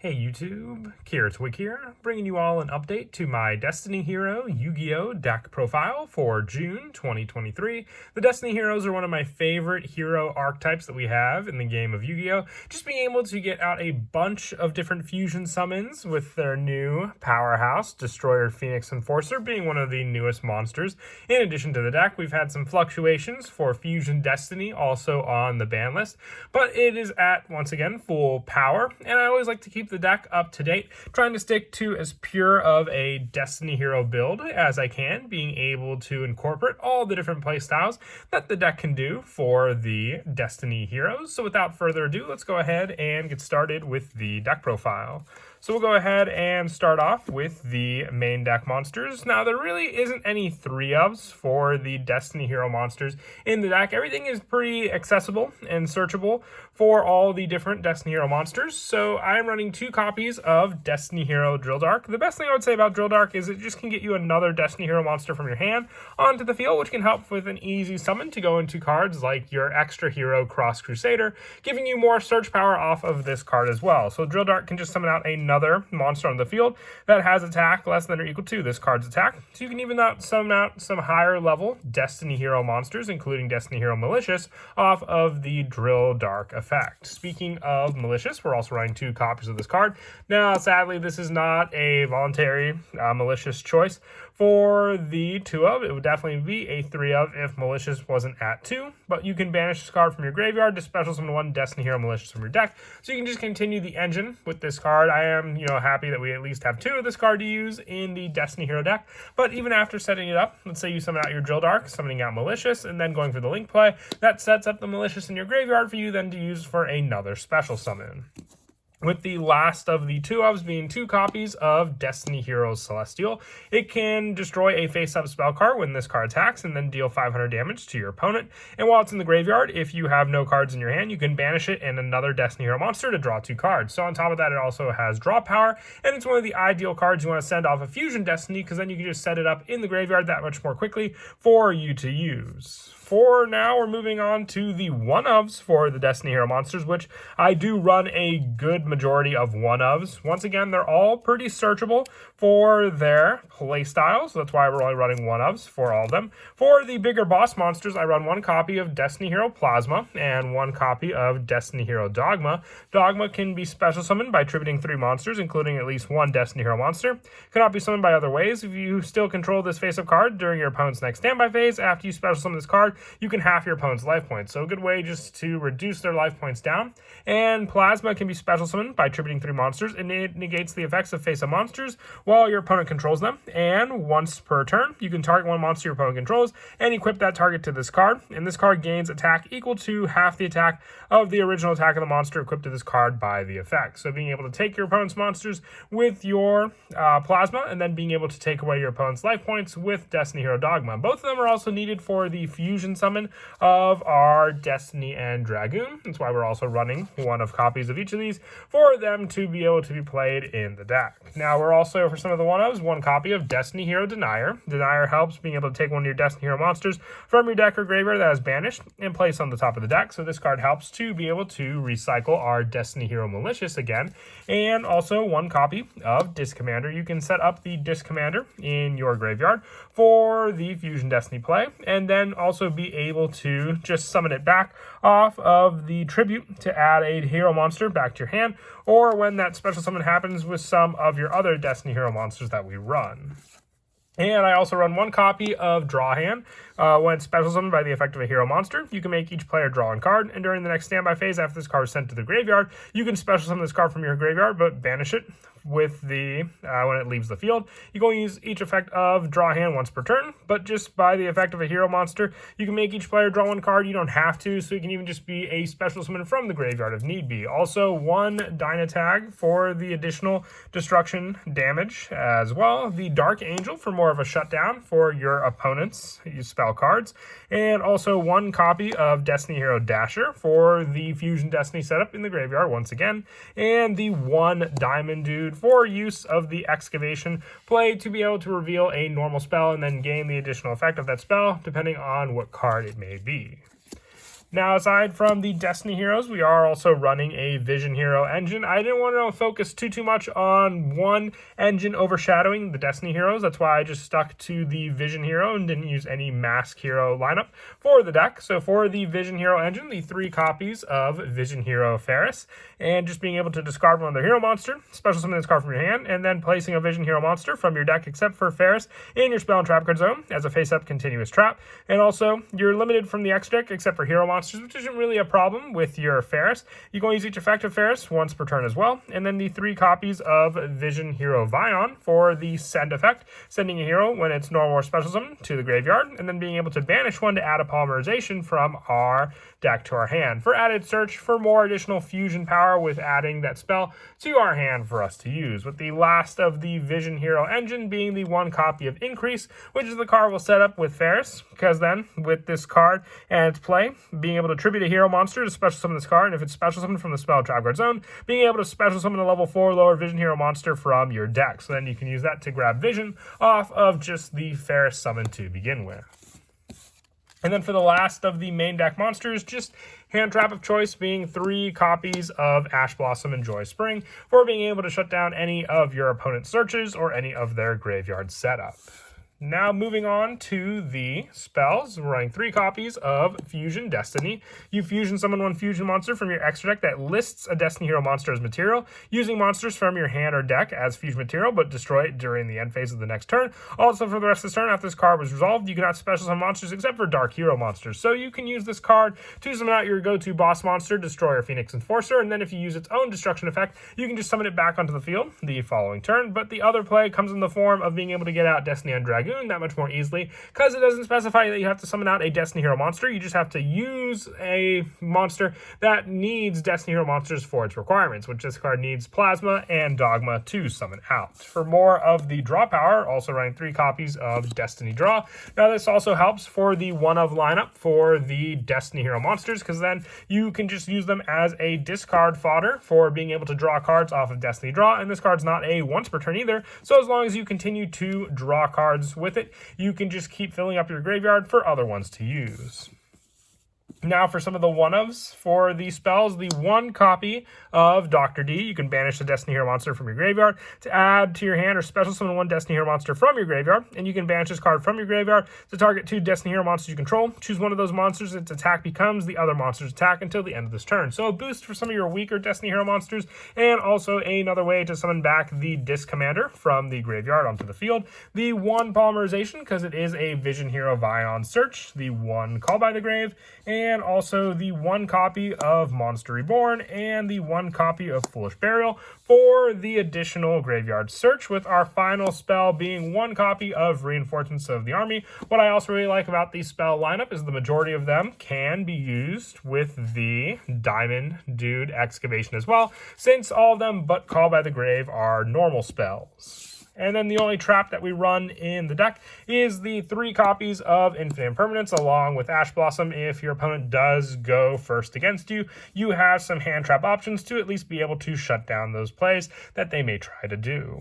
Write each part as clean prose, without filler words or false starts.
Hey YouTube, Twig here, bringing you all an update to my Destiny Hero Yu-Gi-Oh! Deck profile for June 2023. The Destiny Heroes are one of my favorite hero archetypes that we have in the game of Yu-Gi-Oh! Just being able to get out a bunch of different fusion summons with their new powerhouse, Destroyer Phoenix Enforcer, being one of the newest monsters. In addition to the deck, we've had some fluctuations for Fusion Destiny also on the ban list, but it is at, once again, full power, and I always like to keep the deck up to date, trying to stick to as pure of a Destiny Hero build as I can, being able to incorporate all the different playstyles that the deck can do for the Destiny Heroes. So without further ado, let's go ahead and get started with the deck profile. So we'll go ahead and start off with the main deck monsters. Now, there really isn't any 3-ofs for the Destiny Hero monsters in the deck. Everything is pretty accessible and searchable for all the different Destiny Hero monsters. So I'm running 2 copies of Destiny Hero Drill Dark. The best thing I would say about Drill Dark is it just can get you another Destiny Hero monster from your hand onto the field, which can help with an easy summon to go into cards like your Extra Hero Cross Crusader, giving you more search power off of this card as well. So Drill Dark can just summon out another monster on the field that has attack less than or equal to this card's attack. So you can even summon out some higher level Destiny Hero monsters, including Destiny Hero Malicious, off of the Drill Dark effect. Speaking of Malicious, we're also running 2 copies of this card. Now, sadly, this is not a voluntary Malicious choice for the 2-of. It would definitely be a 3-of if Malicious wasn't at 2, but you can banish this card from your graveyard to special summon 1 Destiny Hero Malicious from your deck, so you can just continue the engine with this card. I am, happy that we at least have 2 of this card to use in the Destiny Hero deck, but even after setting it up, let's say you summon out your Drill Dark, summoning out Malicious, and then going for the Link play, that sets up the Malicious in your graveyard for you then to use for another special summon. With the last of the 2-ofs being 2 copies of Destiny Heroes Celestial. It can destroy a face-up spell card when this card attacks and then deal 500 damage to your opponent. And while it's in the graveyard, if you have no cards in your hand, you can banish it and another Destiny Hero monster to draw 2 cards. So on top of that, it also has draw power, and it's one of the ideal cards you want to send off of Fusion Destiny, because then you can just set it up in the graveyard that much more quickly for you to use. For now, we're moving on to the 1-ofs for the Destiny Hero monsters, which I do run a good majority of 1-ofs. Once again, they're all pretty searchable for their playstyles, so that's why we're only running 1-ofs for all of them. For the bigger boss monsters, I run 1 copy of Destiny Hero Plasma and 1 copy of Destiny Hero Dogma. Dogma can be special summoned by tributing 3 monsters, including at least 1 Destiny Hero monster. Cannot be summoned by other ways. If you still control this face-up card during your opponent's next standby phase, after you special summon this card, you can half your opponent's life points. So a good way just to reduce their life points down. And Plasma can be special summoned by tributing 3 monsters, and it negates the effects of face-up monsters while your opponent controls them. And once per turn, you can target 1 monster your opponent controls and equip that target to this card. And this card gains attack equal to half the attack of the original attack of the monster equipped to this card by the effect. So being able to take your opponent's monsters with your Plasma, and then being able to take away your opponent's life points with Destiny Hero Dogma. Both of them are also needed for the fusion summon of our Destiny and Dragoon. That's why we're also running 1 of copies of each of these for them to be able to be played in the deck. Now, we're also, for some of the 1-ofs, 1 copy of Destiny Hero Denier. Denier helps being able to take 1 of your Destiny Hero monsters from your deck or graveyard that is banished and place on the top of the deck. So this card helps to be able to recycle our Destiny Hero Malicious again. And also 1 copy of Disc Commander. You can set up the Disc Commander in your graveyard for the Fusion Destiny play, and then also be able to just summon it back off of the tribute to add a hero monster back to your hand, or when that special summon happens with some of your other Destiny Hero monsters that we run. And I also run 1 copy of Draw Hand. When special summoned by the effect of a hero monster, you can make each player draw 1 card, and during the next standby phase after this card is sent to the graveyard, you can special summon this card from your graveyard, but banish it with the when it leaves the field. You can only use each effect of Draw Hand once per turn, but just by the effect of a hero monster, you can make each player draw 1 card. You don't have to, so it can even just be a special summon from the graveyard if need be. Also, 1 Dynatag for the additional destruction damage as well. The Dark Angel for more of a shutdown for your opponent's spell cards, and also 1 copy of Destiny Hero Dasher for the Fusion Destiny setup in the graveyard once again, and the 1 Diamond Dude for use of the Excavation play to be able to reveal a normal spell and then gain the additional effect of that spell depending on what card it may be. Now, aside from the Destiny Heroes, we are also running a Vision Hero engine. I didn't want to focus too much on one engine overshadowing the Destiny Heroes. That's why I just stuck to the Vision Hero and didn't use any Mask Hero lineup for the deck. So for the Vision Hero engine, the 3 copies of Vision Hero Ferris, and just being able to discard one of their hero monster, special summon this card from your hand, and then placing a Vision Hero monster from your deck, except for Ferris, in your spell and trap card zone as a face-up continuous trap. And also, you're limited from the extra deck, except for hero monsters, which isn't really a problem with your Ferris. You can only use each effect of Ferris once per turn as well. And then the 3 copies of Vision Hero Vion for the send effect, sending a hero when it's normal or special summon to the graveyard, and then being able to banish one to add a polymerization from our deck to our hand for added search for more additional fusion power with adding that spell to our hand for us to use. With the last of the Vision Hero engine being the 1 copy of Increase, which is the card we'll set up with Ferris, because then with this card and its play, being able to tribute a hero monster to special summon this card, and if it's special summoned from the spell trap card zone, being able to special summon a level 4 lower Vision Hero monster from your deck. So then you can use that to grab Vision off of just the Ferris summon to begin with. And then for the last of the main deck monsters, just hand trap of choice being 3 copies of Ash Blossom and Joy Spring for being able to shut down any of your opponent's searches or any of their graveyard setup. Now moving on to the spells, we're running 3 copies of Fusion Destiny. You fusion summon 1 fusion monster from your extra deck that lists a Destiny Hero monster as material, using monsters from your hand or deck as fusion material, but destroy it during the end phase of the next turn. Also, for the rest of this turn, after this card was resolved, you cannot special summon monsters except for Dark Hero monsters. So you can use this card to summon out your go-to boss monster, Destroyer Phoenix Enforcer, and then if you use its own destruction effect, you can just summon it back onto the field the following turn. But the other play comes in the form of being able to get out Destiny on Dragoon that much more easily, because it doesn't specify that you have to summon out a Destiny Hero monster. You just have to use a monster that needs Destiny Hero monsters for its requirements, which this card needs Plasma and Dogma to summon out. For more of the draw power, also running 3 copies of Destiny Draw. Now this also helps for the one-of lineup for the Destiny Hero monsters, because then you can just use them as a discard fodder for being able to draw cards off of Destiny Draw, and this card's not a once per turn either, so as long as you continue to draw cards with it, you can just keep filling up your graveyard for other ones to use. Now for some of the one-ofs for the spells, the 1 copy of Dr. D, you can banish the Destiny Hero monster from your graveyard to add to your hand or special summon 1 Destiny Hero monster from your graveyard, and you can banish this card from your graveyard to target 2 Destiny Hero monsters you control. Choose one of those monsters, its attack becomes the other monster's attack until the end of this turn. So a boost for some of your weaker Destiny Hero monsters, and also another way to summon back the Disc Commander from the graveyard onto the field. The 1 polymerization, because it is a Vision Hero Vion search, the 1 Call by the Grave, and also the 1 copy of Monster Reborn and the 1 copy of Foolish Burial for the additional graveyard search, with our final spell being 1 copy of Reinforcements of the Army. What I also really like about the spell lineup is the majority of them can be used with the Diamond Dude Excavation as well, since all of them but Call by the Grave are normal spells. And then the only trap that we run in the deck is the 3 copies of Infinite Impermanence along with Ash Blossom. If your opponent does go first against you, you have some hand trap options to at least be able to shut down those plays that they may try to do.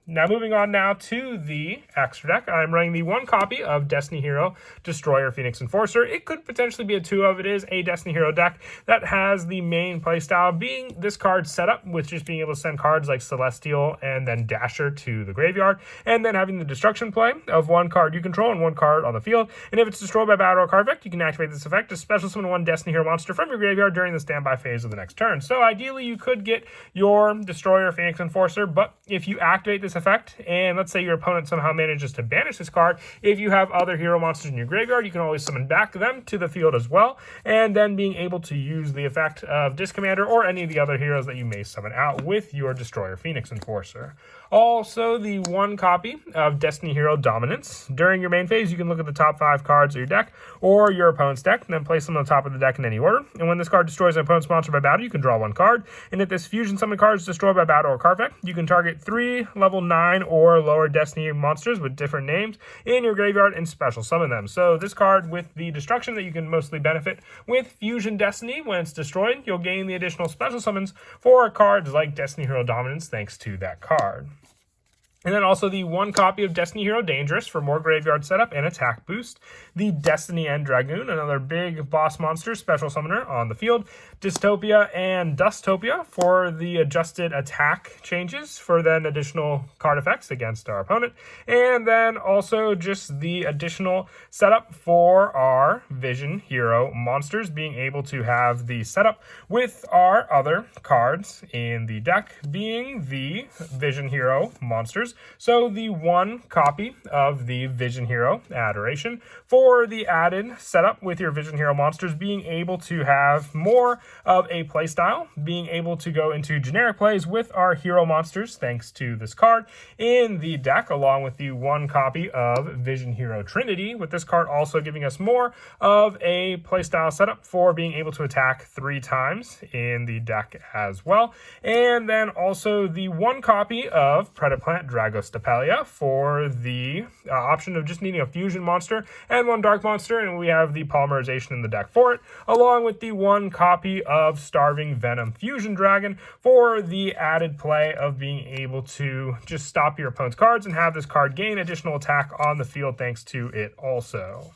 Now moving on now to the extra deck, I'm running the 1 copy of Destiny Hero Destroyer Phoenix Enforcer. It could potentially be a 2 of. It is a Destiny Hero deck that has the main playstyle being this card setup with just being able to send cards like Celestial and then Dasher to the graveyard, and then having the destruction play of 1 card you control and 1 card on the field. And if it's destroyed by battle or card effect, you can activate this effect to special summon 1 Destiny Hero monster from your graveyard during the standby phase of the next turn. So ideally you could get your Destroyer Phoenix Enforcer, but if you activate this effect, and let's say your opponent somehow manages to banish this card, if you have other hero monsters in your graveyard, you can always summon back them to the field as well, and then being able to use the effect of Disc Commander or any of the other heroes that you may summon out with your Destroyer Phoenix Enforcer. Also, the 1 copy of Destiny Hero Dominance. During your main phase, you can look at the top 5 cards of your deck or your opponent's deck, and then place them on the top of the deck in any order. And when this card destroys an opponent's monster by battle, you can draw 1 card. And if this fusion summon card is destroyed by battle or card effect, you can target 3 level 9 or lower Destiny monsters with different names in your graveyard and special summon them. So this card with the destruction that you can mostly benefit with Fusion Destiny. When it's destroyed, you'll gain the additional special summons for cards like Destiny Hero Dominance thanks to that card. And then also the 1 copy of Destiny Hero Dangerous for more graveyard setup and attack boost. The Destiny End Dragoon, another big boss monster special summoner on the field. Dystopia and Dustopia for the adjusted attack changes for then additional card effects against our opponent. And then also just the additional setup for our Vision Hero monsters, being able to have the setup with our other cards in the deck being the Vision Hero monsters. So the 1 copy of the Vision Hero Adoration for the added setup with your Vision Hero monsters, being able to have more of a playstyle, being able to go into generic plays with our hero monsters thanks to this card in the deck, along with the 1 copy of Vision Hero Trinity, with this card also giving us more of a playstyle setup for being able to attack 3 times in the deck as well. And then also the 1 copy of Predaplant Dragostapelia for the option of just needing a fusion monster and 1 dark monster, and we have the polymerization in the deck for it, along with the 1 copy of Starving Venom Fusion Dragon for the added play of being able to just stop your opponent's cards and have this card gain additional attack on the field thanks to it also.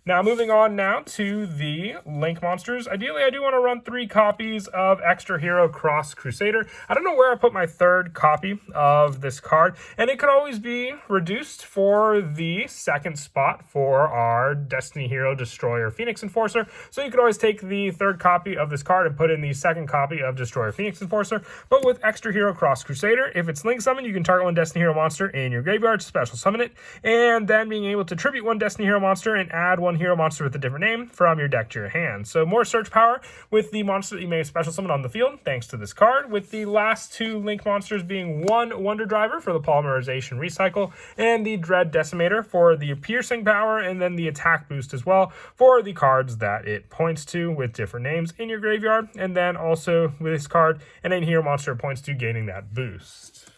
Now, moving on now to the Link monsters. Ideally, I do want to run 3 copies of Extra Hero Cross Crusader. I don't know where I put my 3rd copy of this card, and it could always be reduced for the 2nd spot for our Destiny Hero Destroyer Phoenix Enforcer. So you could always take the 3rd copy of this card and put in the 2nd copy of Destroyer Phoenix Enforcer. But with Extra Hero Cross Crusader, if it's Link Summon, you can target 1 Destiny Hero monster in your graveyard, special summon it, and then being able to tribute 1 Destiny Hero monster and add 1 hero monster with a different name from your deck to your hand. So more search power with the monster that you may special summon on the field thanks to this card, with the last 2 Link monsters being 1 Wonder Driver for the Polymerization Recycle and the Dread Decimator for the piercing power, and then the attack boost as well for the cards that it points to with different names in your graveyard, and then also with this card and any hero monster it points to gaining that boost.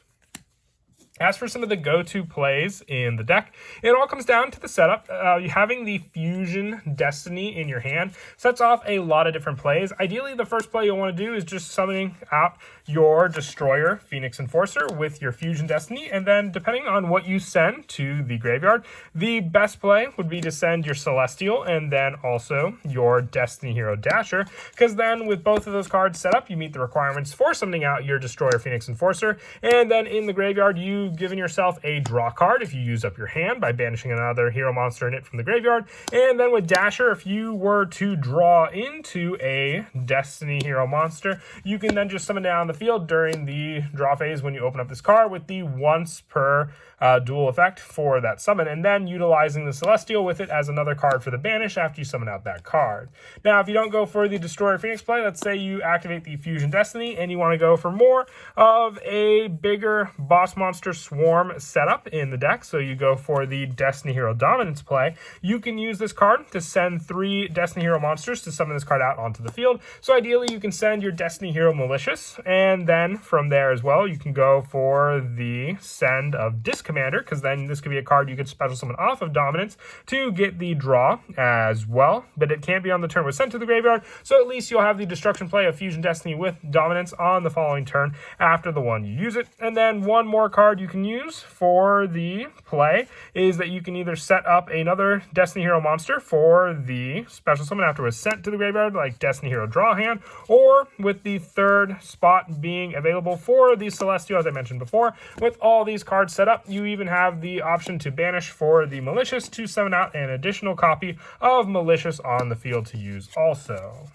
As for some of the go-to plays in the deck, it all comes down to the setup. Having the Fusion Destiny in your hand sets off a lot of different plays. Ideally, the first play you'll want to do is just summoning out your Destroyer Phoenix Enforcer with your Fusion Destiny, and then depending on what you send to the graveyard, the best play would be to send your Celestial and then also your Destiny Hero Dasher, because then with both of those cards set up, you meet the requirements for summoning out your Destroyer Phoenix Enforcer, and then in the graveyard, you've given yourself a draw card if you use up your hand by banishing another hero monster in it from the graveyard, and then with Dasher, if you were to draw into a Destiny Hero monster, you can then just summon down the field during the draw phase when you open up this card with the once per dual effect for that summon, and then utilizing the Celestial with it as another card for the banish after you summon out that card. Now, if you don't go for the Destroyer Phoenix play, let's say you activate the Fusion Destiny and you want to go for more of a bigger boss monster swarm setup in the deck, so you go for the Destiny Hero Dominance play, you can use this card to send 3 Destiny Hero monsters to summon this card out onto the field. So ideally, you can send your Destiny Hero Malicious, and then from there as well, you can go for the send of Disc Commander, because then this could be a card you could special summon off of Dominance to get the draw as well, but it can't be on the turn it was sent to the graveyard, so at least you'll have the destruction play of Fusion Destiny with Dominance on the following turn after the one you use it. And then one more card you can use for the play is that you can either set up another Destiny Hero monster for the special summon after it was sent to the graveyard, like Destiny Hero Draw Hand, or with the 3rd spot being available for the Celestial, as I mentioned before. With all these cards set up, you even have the option to banish for the Malicious to summon out an additional copy of Malicious on the field to use also.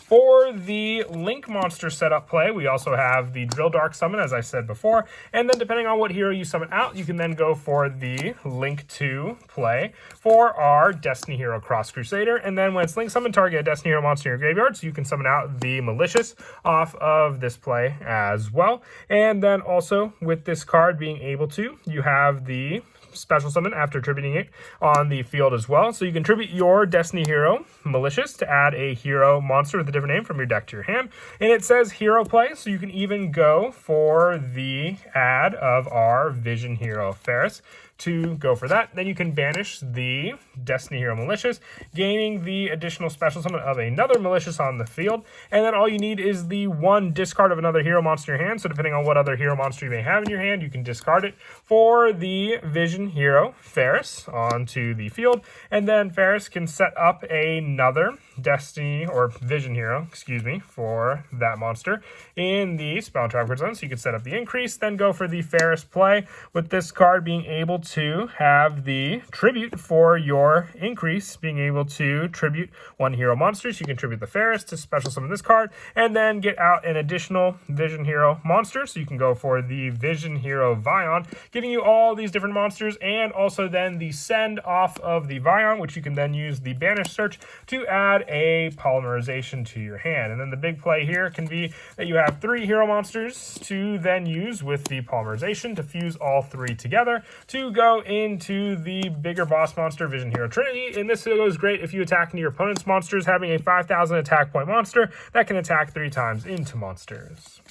For the Link monster setup play, we also have the Drill Dark summon, as I said before, and then depending on what hero you summon out, you can then go for the Link 2 play for our Destiny Hero Cross Crusader, and then when it's Link summon, target a Destiny Hero monster in your graveyard, so you can summon out the Malicious off of this play as well. And then also with this card being able to, you have the special summon after tributing it on the field as well. So you can tribute your Destiny Hero Malicious to add a hero monster with a different name from your deck to your hand. And it says hero play, so you can even go for the add of our Vision Hero Ferris to go for that. Then you can banish the Destiny Hero Malicious, gaining the additional special summon of another Malicious on the field. And then all you need is the one discard of another hero monster in your hand. So depending on what other hero monster you may have in your hand, you can discard it for the Vision Hero Ferris onto the field. And then Ferris can set up another Destiny or Vision Hero, excuse me, for that monster in the Spell Trap Card Zone. So you can set up the increase, then go for the Ferris play, with this card being able to have the tribute for your increase, being able to tribute one hero monster. So you can tribute the Ferris to special summon this card, and then get out an additional Vision Hero monster. So you can go for the Vision Hero Vion, giving you all these different monsters, and also then the send off of the Vion, which you can then use the Banish Search to add a polymerization to your hand. And then the big play here can be that you have 3 hero monsters to then use with the polymerization to fuse all 3 together to go into the bigger boss monster, Vision Hero Trinity. And this goes great if you attack into your opponent's monsters, having a 5,000 attack point monster that can attack 3 times into monsters.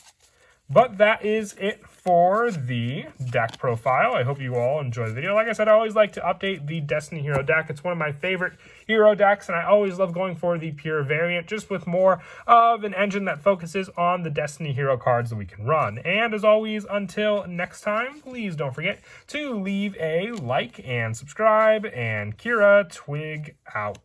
But that is it for the deck profile. I hope you all enjoy the video. Like I said, I always like to update the Destiny Hero deck. It's one of my favorite hero decks, and I always love going for the pure variant, just with more of an engine that focuses on the Destiny Hero cards that we can run. And as always, until next time, please don't forget to leave a like and subscribe, and Kira Twig out.